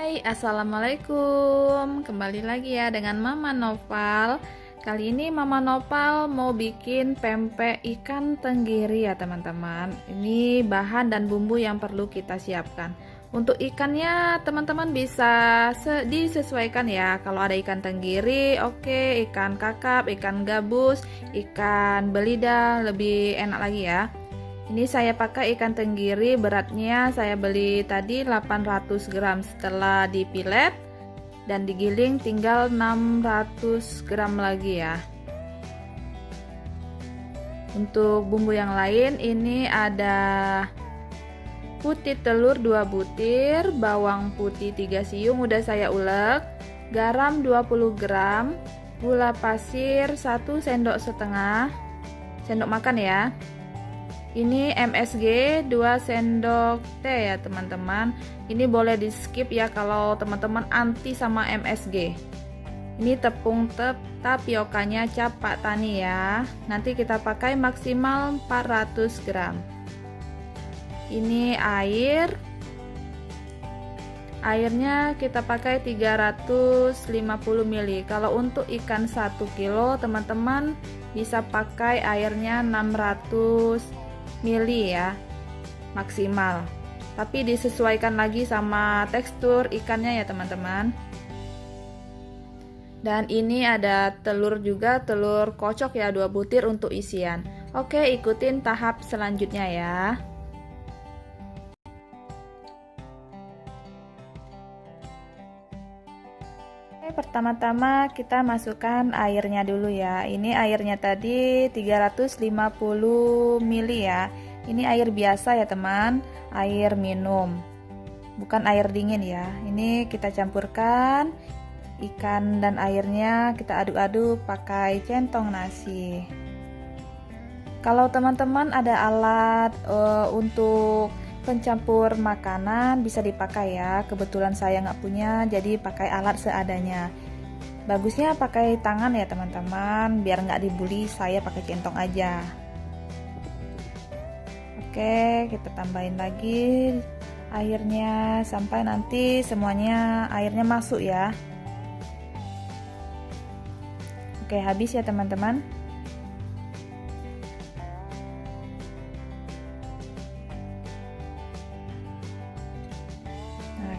Hai, assalamualaikum. Kembali lagi ya dengan Mama Noval. Kali ini Mama Noval mau bikin pempek ikan tenggiri ya teman-teman. Ini bahan dan bumbu yang perlu kita siapkan. Untuk ikannya teman-teman bisa disesuaikan ya. Kalau ada ikan tenggiri, oke, ikan kakap, ikan gabus, ikan belida lebih enak lagi ya. Ini saya pakai ikan tenggiri, beratnya saya beli tadi 800 gram. Setelah dipilet dan digiling tinggal 600 gram lagi ya. Untuk bumbu yang lain ini ada putih telur 2 butir, bawang putih 3 siung udah saya ulek, garam 20 gram, gula pasir 1 sendok setengah sendok makan ya. Ini MSG 2 sendok teh ya teman-teman. Ini boleh di skip ya kalau teman-teman anti sama MSG. Ini tepung tapiokanya cap Pak Tani ya. Nanti kita pakai maksimal 400 gram. Ini airnya kita pakai 350 ml. Kalau untuk ikan 1 kilo teman-teman bisa pakai airnya 600 mili ya maksimal, tapi disesuaikan lagi sama tekstur ikannya ya teman-teman. Dan ini ada telur juga, telur kocok ya 2 butir untuk isian. Oke, ikutin tahap selanjutnya ya. Pertama-tama kita masukkan airnya dulu ya. Ini airnya tadi 350 ml ya. Ini air biasa ya teman, air minum, bukan air dingin ya. Ini kita campurkan ikan dan airnya, kita aduk-aduk pakai centong nasi. Kalau teman-teman ada alat untuk pencampur makanan bisa dipakai ya. Kebetulan saya nggak punya, jadi pakai alat seadanya. Bagusnya pakai tangan ya teman-teman, biar nggak dibuli. Saya pakai centong aja. Oke, kita tambahin lagi airnya sampai nanti semuanya airnya masuk ya. Oke, habis ya teman-teman.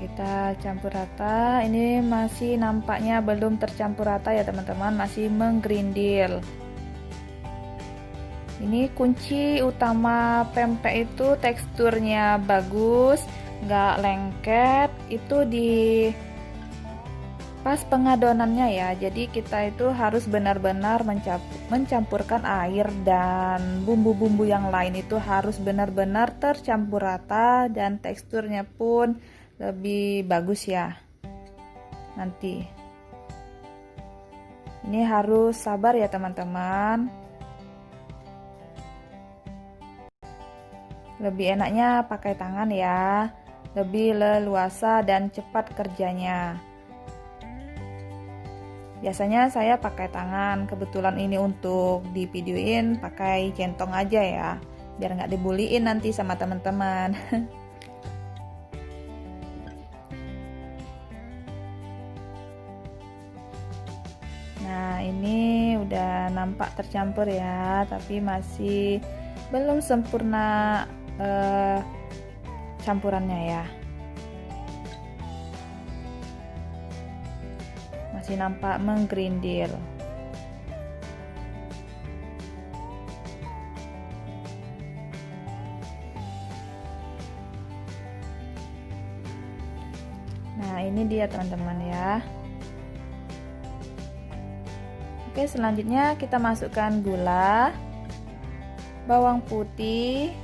Kita campur rata. Ini masih nampaknya belum tercampur rata ya teman-teman, masih menggrindil. Ini kunci utama pempek itu teksturnya bagus, nggak lengket, itu di pas pengadonannya ya. Jadi kita itu harus benar-benar mencampurkan air dan bumbu-bumbu yang lain itu harus benar-benar tercampur rata dan teksturnya pun lebih bagus ya. Nanti ini harus sabar ya teman-teman. Lebih enaknya pakai tangan ya, lebih leluasa dan cepat kerjanya. Biasanya saya pakai tangan, kebetulan ini untuk di videoin pakai centong aja ya, biar nggak dibuliin nanti sama teman-teman. Nah, ini udah nampak tercampur ya, tapi masih belum sempurna campurannya ya. Masih nampak menggrindil. Nah, ini dia teman-teman ya. Oke, selanjutnya kita masukkan gula, bawang putih,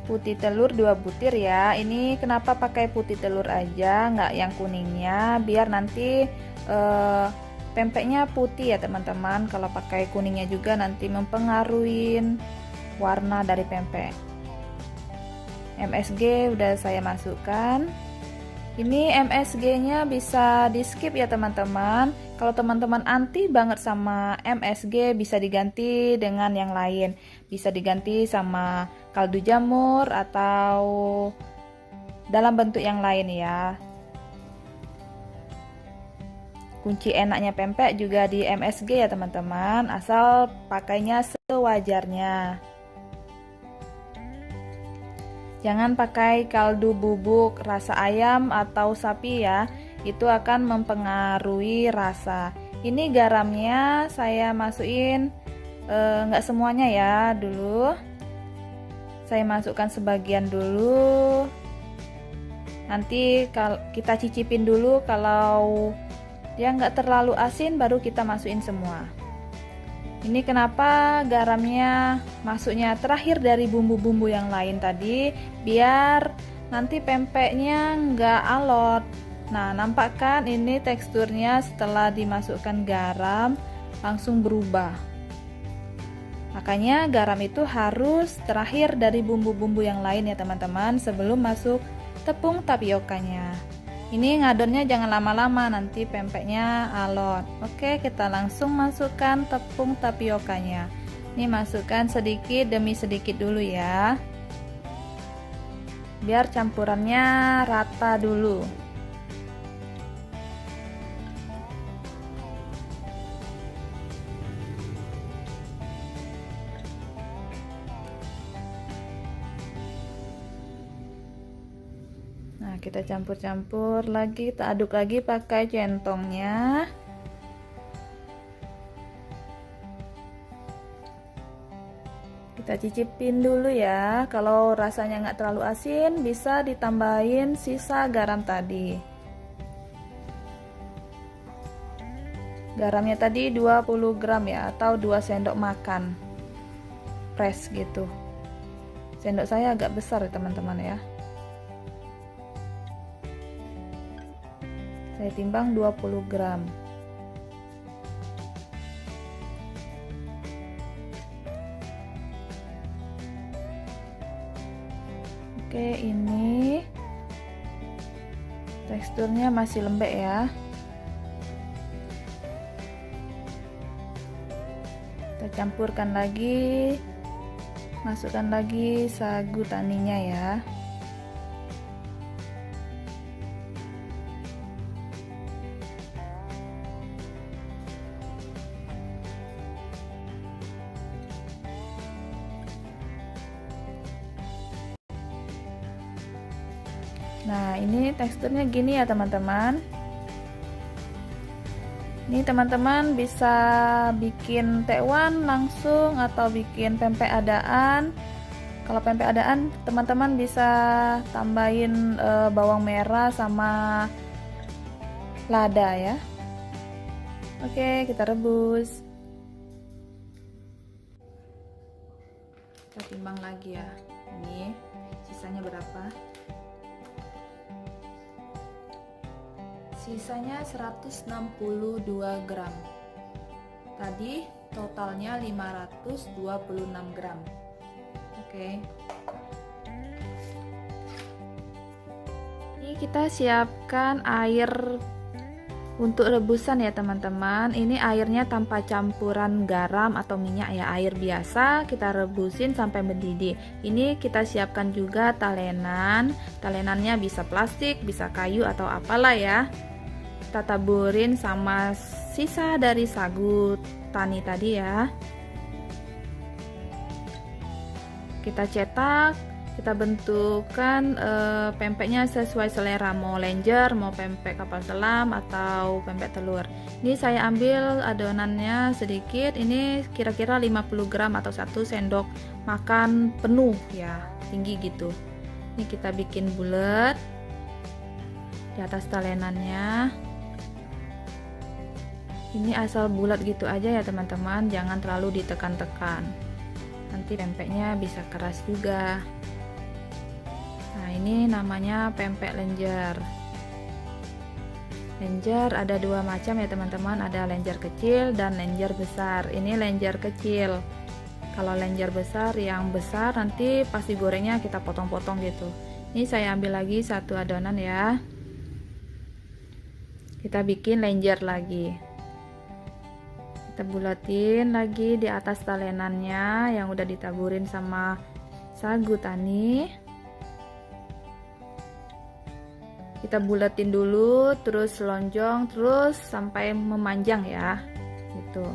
putih telur 2 butir ya. Ini kenapa pakai putih telur aja, nggak yang kuningnya, biar nanti pempeknya putih ya teman-teman. Kalau pakai kuningnya juga nanti mempengaruhi warna dari pempek. MSG udah saya masukkan. Ini MSG-nya bisa di skip ya teman-teman. Kalau teman-teman anti banget sama MSG bisa diganti dengan yang lain. Bisa diganti sama kaldu jamur atau dalam bentuk yang lain ya. kunci enaknya pempek juga di MSG ya teman-teman, asal pakainya sewajarnya. Jangan pakai kaldu bubuk rasa ayam atau sapi ya, itu akan mempengaruhi rasa. Ini garamnya saya masukin nggak semuanya ya dulu. Saya masukkan sebagian dulu. Nanti kita cicipin dulu, kalau dia nggak terlalu asin baru kita masukin semua. Ini kenapa garamnya masuknya terakhir dari bumbu-bumbu yang lain tadi, biar nanti pempeknya nggak alot. Nah, nampak kan ini teksturnya setelah dimasukkan garam langsung berubah. Makanya garam itu harus terakhir dari bumbu-bumbu yang lain ya teman-teman, sebelum masuk tepung tapiokanya. Ini ngadonnya jangan lama-lama, nanti pempeknya alot. Oke, kita langsung masukkan tepung tapiokanya. Ini masukkan sedikit demi sedikit dulu ya, biar campurannya rata dulu. Nah, kita campur-campur lagi, kita aduk lagi pakai centongnya. Kita cicipin dulu ya, kalau rasanya nggak terlalu asin bisa ditambahin sisa garam tadi. Garamnya tadi 20 gram ya, atau 2 sendok makan fresh gitu. Sendok saya agak besar ya teman-teman ya. Saya timbang 20 gram. Oke, ini teksturnya masih lembek ya. Kita campurkan lagi, masukkan lagi sagu taninya ya. Nah, ini teksturnya gini ya teman-teman. Ini teman-teman bisa bikin tekwan langsung atau bikin pempek adaan. Kalau pempek adaan teman-teman bisa tambahin bawang merah sama lada ya. Oke, kita rebus. Kita timbang lagi ya. Ini sisanya berapa? Sisanya 162 gram. Tadi totalnya 526 gram. Oke. Ini kita siapkan air untuk rebusan ya teman-teman. Ini airnya tanpa campuran garam atau minyak ya, air biasa. Kita rebusin sampai mendidih. Ini kita siapkan juga talenan. Talenannya bisa plastik, bisa kayu atau apalah ya. Kita taburin sama sisa dari sagu tani tadi ya. Kita cetak, kita bentukkan pempeknya sesuai selera, mau lenjer, mau pempek kapal selam atau pempek telur. Ini saya ambil adonannya sedikit, ini kira-kira 50 gram atau 1 sendok makan penuh ya, tinggi gitu. Ini kita bikin bulat di atas talenannya. Ini asal bulat gitu aja ya teman-teman, jangan terlalu ditekan-tekan, nanti pempeknya bisa keras juga. Nah, ini namanya pempek lenjer. Lenjer ada dua macam ya teman-teman, ada lenjer kecil dan lenjer besar. Ini lenjer kecil. Kalau lenjer besar, yang besar nanti pas digorengnya kita potong-potong gitu. Ini saya ambil lagi satu adonan ya, kita bikin lenjer lagi. Kita bulatin lagi di atas talenannya yang udah ditaburin sama sagu tani. Kita buletin dulu, terus lonjong, terus sampai memanjang ya, gitu.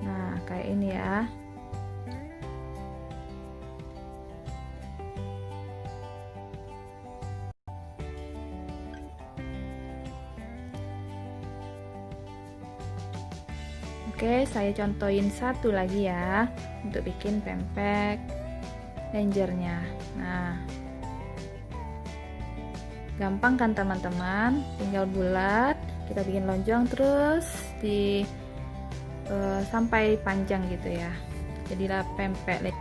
Nah, kayak ini ya. Oke, saya contohin satu lagi ya untuk bikin pempek lenjernya. Nah, gampang kan teman-teman? Tinggal bulat, kita bikin lonjong terus sampai panjang gitu ya. Jadilah pempek.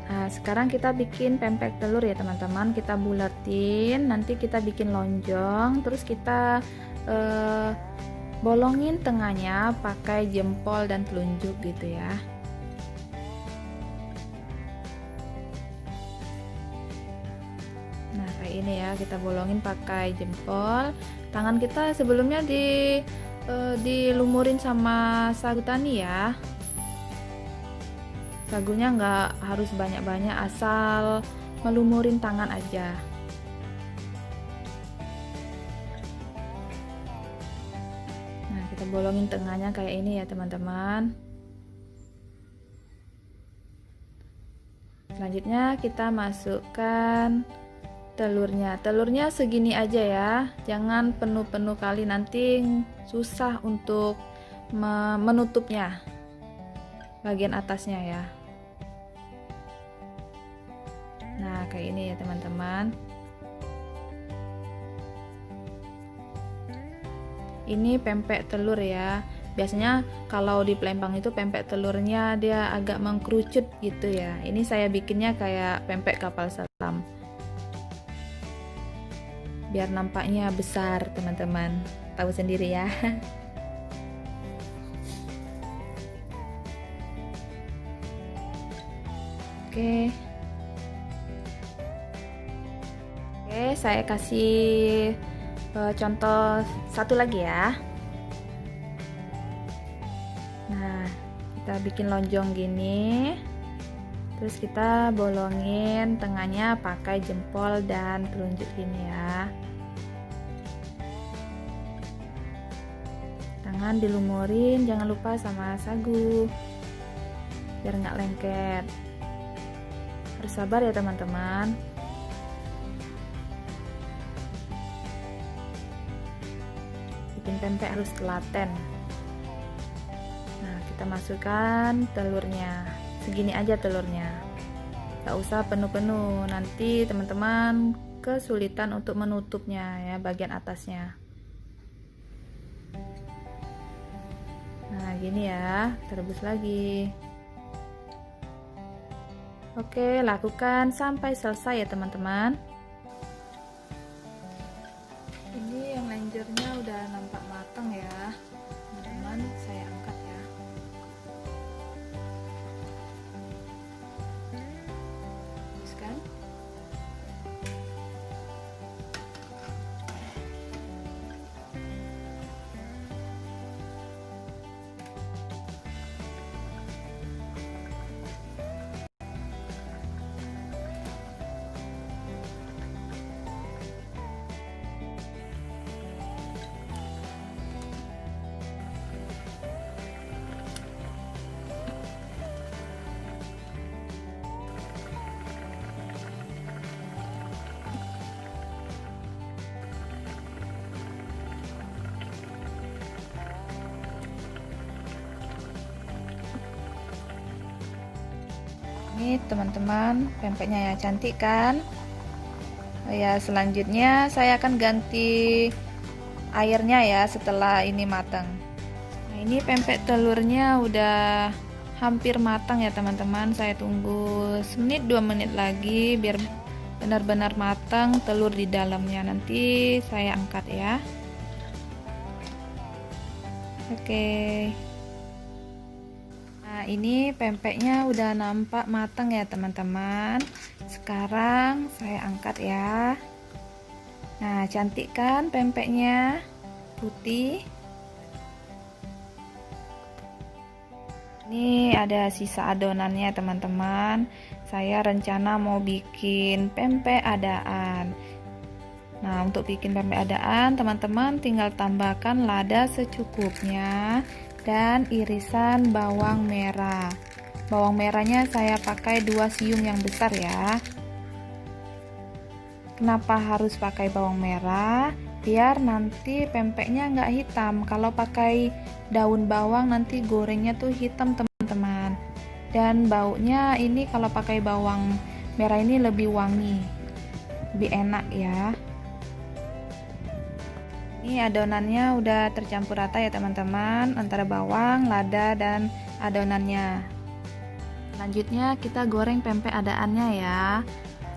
Nah, sekarang kita bikin pempek telur ya teman-teman. Kita bulatin, nanti kita bikin lonjong, terus kita bolongin tengahnya pakai jempol dan telunjuk gitu ya. Nah, kayak ini ya, kita bolongin pakai jempol. Tangan kita sebelumnya dilumurin sama sagu tani ya. Sagunya nggak harus banyak-banyak, asal melumurin tangan aja. Kita bolongin tengahnya kayak ini ya teman-teman. Selanjutnya kita masukkan telurnya segini aja ya, jangan penuh-penuh kali, nanti susah untuk menutupnya bagian atasnya ya. Nah, kayak ini ya teman-teman. Ini pempek telur ya. Biasanya kalau di Palembang itu pempek telurnya dia agak mengkerucut gitu ya. Ini saya bikinnya kayak pempek kapal selam. Biar nampaknya besar teman-teman. Tahu sendiri ya. Oke. Oke, saya kasih contoh satu lagi ya. Nah, kita bikin lonjong gini, terus kita bolongin tengahnya pakai jempol dan telunjuk gini ya. Tangan dilumurin, jangan lupa sama sagu biar nggak lengket. Harus sabar ya teman-teman. Pempek harus telaten. Nah, kita masukkan telurnya segini aja, telurnya gak usah penuh-penuh, nanti teman-teman kesulitan untuk menutupnya ya, bagian atasnya. Nah, gini ya, rebus lagi. Oke, lakukan sampai selesai ya teman-teman. Ini yang lenjernya udah nampak matang ya teman-teman, saya angkat ya. Teruskan. Ini teman-teman, pempeknya ya, cantik kan? Ya, selanjutnya saya akan ganti airnya ya setelah ini matang. Nah, ini pempek telurnya udah hampir matang ya teman-teman. Saya tunggu semenit 2 menit lagi biar benar-benar matang telur di dalamnya. Nanti saya angkat ya. Oke. Nah, ini pempeknya udah nampak matang ya teman-teman. Sekarang saya angkat ya. Nah, cantik kan pempeknya, putih. Ini ada sisa adonannya teman-teman. Saya rencana mau bikin pempek adaan. Nah, untuk bikin pempek adaan, teman-teman tinggal tambahkan lada secukupnya dan irisan bawang merah. Bawang merahnya saya pakai 2 siung yang besar ya. Kenapa harus pakai bawang merah? Biar nanti pempeknya nggak hitam. Kalau pakai daun bawang nanti gorengnya tuh hitam teman-teman. Dan baunya ini kalau pakai bawang merah ini lebih wangi, lebih enak ya. Ini adonannya udah tercampur rata ya teman-teman, antara bawang, lada, dan adonannya. Selanjutnya kita goreng pempek adaannya ya.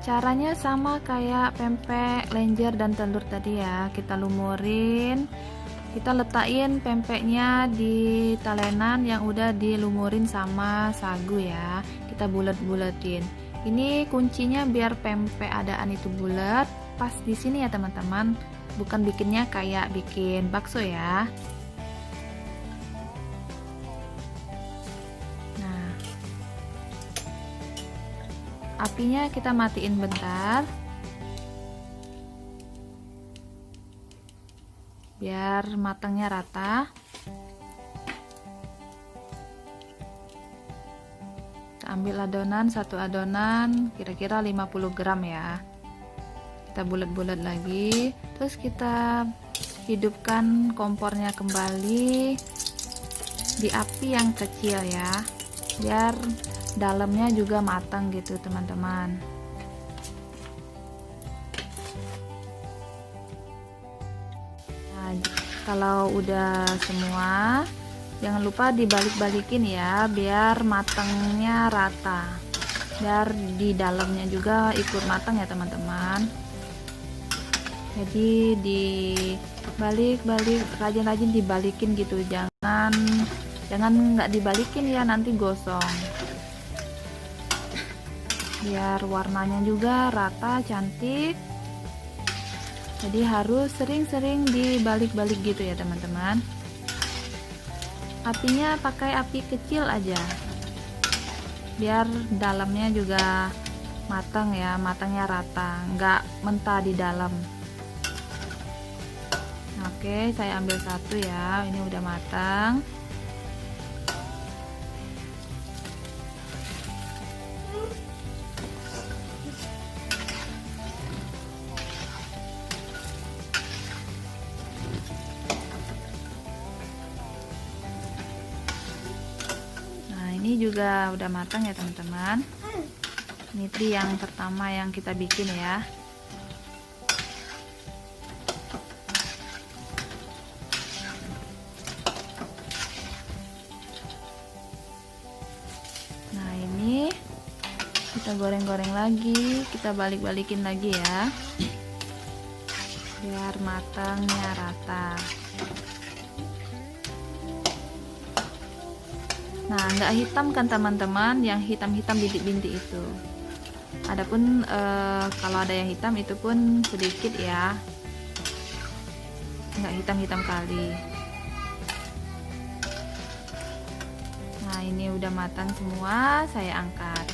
Caranya sama kayak pempek lenjer dan telur tadi ya. Kita lumurin, kita letakin pempeknya di talenan yang udah dilumurin sama sagu ya. Kita bulet-buletin. Ini kuncinya biar pempek adaan itu bulat pas di sini ya teman-teman. Bukan bikinnya kayak bikin bakso ya. Nah, apinya kita matiin bentar. Biar matangnya rata. Kita ambil adonan, satu adonan kira-kira 50 gram ya. Kita bulat-bulat lagi, terus kita hidupkan kompornya kembali di api yang kecil ya, biar dalamnya juga matang gitu teman-teman. Kalau udah semua, jangan lupa dibalik-balikin ya, biar matangnya rata, biar di dalamnya juga ikut matang ya teman-teman. Jadi dibalik-balik, rajin-rajin dibalikin gitu, jangan nggak dibalikin ya, nanti gosong. Biar warnanya juga rata, cantik. Jadi harus sering-sering dibalik-balik gitu ya teman-teman. Apinya pakai api kecil aja, biar dalamnya juga matang ya, matangnya rata, nggak mentah di dalam. Oke, saya ambil satu ya, ini udah matang. Ini juga udah matang ya teman-teman. Ini tuh yang pertama yang kita bikin ya. Nah ini kita goreng-goreng lagi, kita balik-balikin lagi ya, biar matangnya rata. Nah, nggak hitam kan teman-teman, yang hitam-hitam bintik-bintik itu. Adapun kalau ada yang hitam itu pun sedikit ya, nggak hitam-hitam kali. Nah, ini udah matang semua, saya angkat.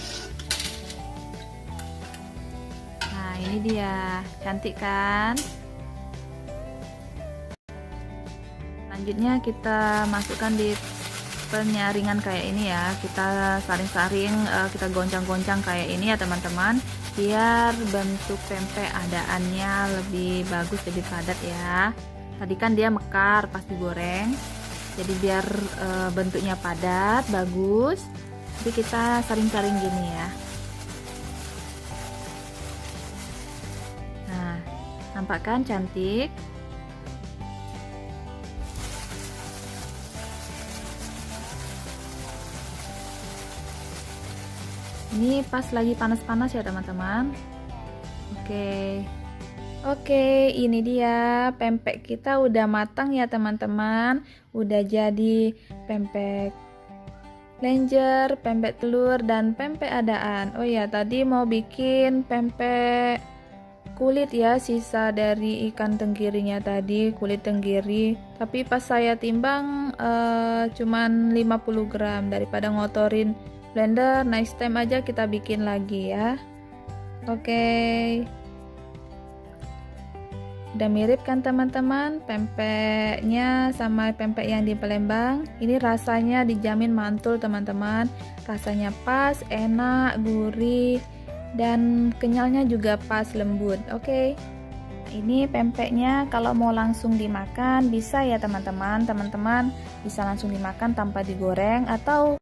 Nah, ini dia, cantik kan? Selanjutnya kita masukkan di penyaringan kayak ini ya, kita saring-saring, kita goncang-goncang kayak ini ya teman-teman, biar bentuk pempek adaannya lebih bagus, lebih padat ya. Tadi kan dia mekar pas digoreng, jadi biar bentuknya padat, bagus. Jadi kita saring-saring gini ya. Nah, nampak kan cantik? Ini pas lagi panas-panas ya teman-teman. Oke, ini dia pempek kita udah matang ya teman-teman. Udah jadi pempek lenjer, pempek telur, dan pempek adaan. Oh ya, tadi mau bikin pempek kulit ya, sisa dari ikan tenggirinya tadi, kulit tenggiri. Tapi pas saya timbang cuman 50 gram, daripada ngotorin blender, next time aja kita bikin lagi ya. Oke. Udah mirip kan teman-teman pempeknya sama pempek yang di Palembang. Ini rasanya dijamin mantul teman-teman. Rasanya pas, enak, gurih, dan kenyalnya juga pas, lembut. Oke. Ini pempeknya kalau mau langsung dimakan bisa ya teman-teman. Teman-teman bisa langsung dimakan tanpa digoreng atau